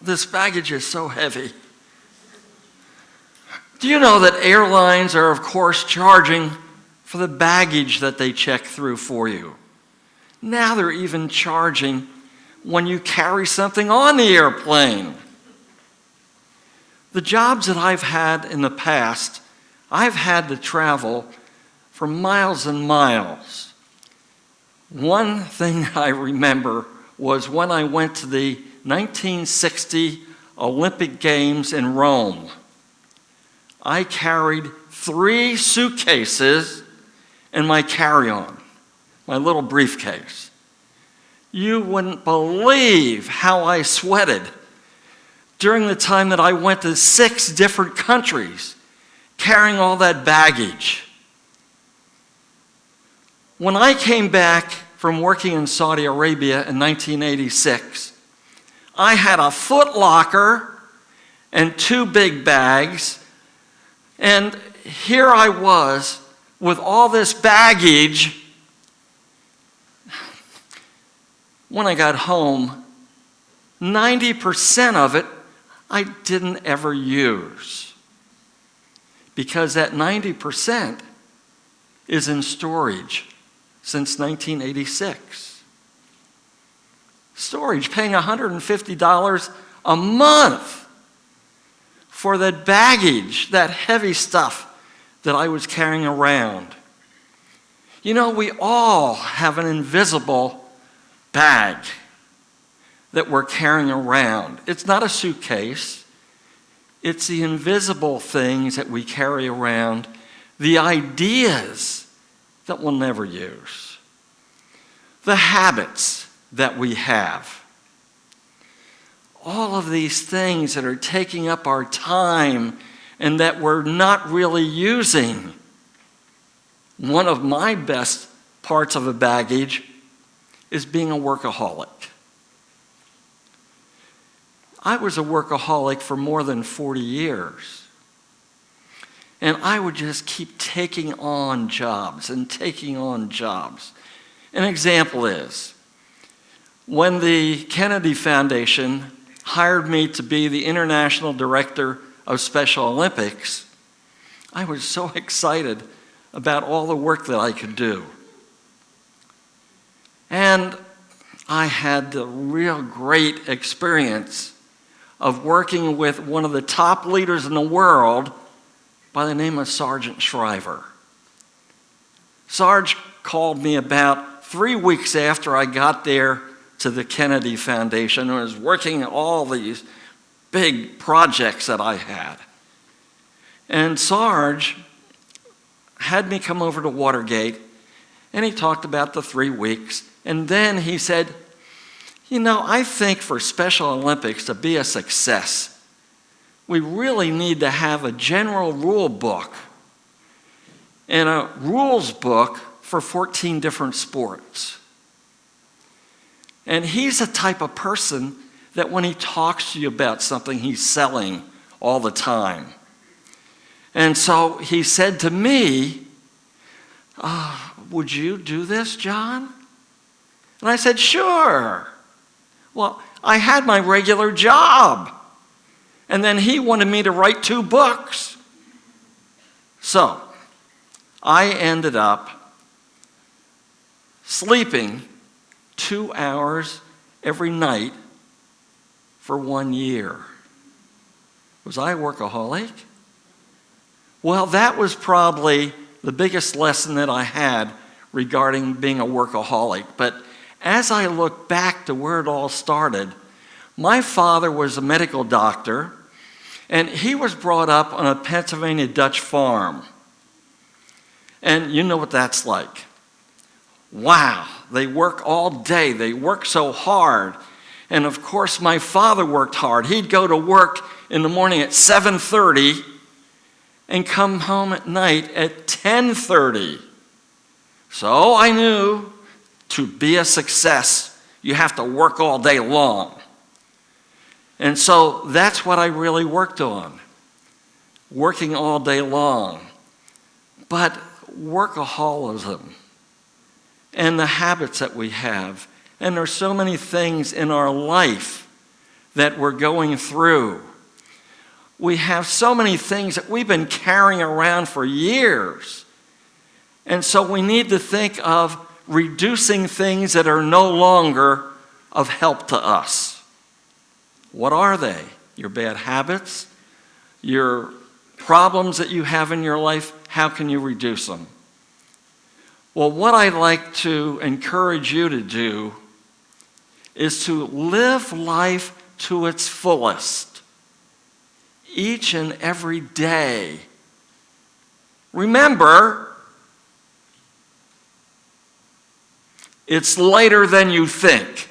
this baggage is so heavy. Do you know that airlines are, of course, charging for the baggage that they check through for you? Now they're even charging when you carry something on the airplane. The jobs that I've had in the past, I've had to travel for miles and miles. One thing I remember was when I went to the 1960 Olympic Games in Rome. I carried 3 suitcases and my carry-on, my little briefcase. You wouldn't believe how I sweated during the time that I went to 6 different countries carrying all that baggage. When I came back from working in Saudi Arabia in 1986, I had a Foot Locker and 2 big bags, and here I was with all this baggage. When I got home, 90% of it I didn't ever use, because that 90% is in storage since 1986. Storage, paying $150 a month for that baggage, that heavy stuff that I was carrying around. You know, we all have an invisible bag that we're carrying around. It's not a suitcase. It's the invisible things that we carry around, the ideas that we'll never use, the habits that we have. All of these things that are taking up our time and that we're not really using. One of my best parts of a baggage is being a workaholic. I was a workaholic for more than 40 years. And I would just keep taking on jobs and taking on jobs. An example is, when the Kennedy Foundation hired me to be the International Director of Special Olympics, I was so excited about all the work that I could do. And I had the real great experience of working with one of the top leaders in the world by the name of Sargent Shriver. Sarge called me about 3 weeks after I got there to the Kennedy Foundation and was working on all these big projects that I had. And Sarge had me come over to Watergate, and he talked about the 3 weeks. And then he said, you know, I think for Special Olympics to be a success, we really need to have a general rule book and a rules book for 14 different sports. And he's the type of person that when he talks to you about something, he's selling all the time. And so he said to me, would you do this, John? And I said, sure. Well, I had my regular job. And then he wanted me to write 2 books. So I ended up sleeping 2 hours every night for 1 year. Was I a workaholic? Well, that was probably the biggest lesson that I had regarding being a workaholic. But as I look back to where it all started, my father was a medical doctor, and he was brought up on a Pennsylvania Dutch farm. And you know what that's like. Wow, they work all day. They work so hard. And of course, my father worked hard. He'd go to work in the morning at 7:30 and come home at night at 10:30. So I knew to be a success, you have to work all day long. And so that's what I really worked on, working all day long. But workaholism and the habits that we have, and there's so many things in our life that we're going through. We have so many things that we've been carrying around for years. And so we need to think of reducing things that are no longer of help to us. What are they? Your bad habits? Your problems that you have in your life? How can you reduce them? Well, what I'd like to encourage you to do is to live life to its fullest, each and every day. Remember, it's later than you think.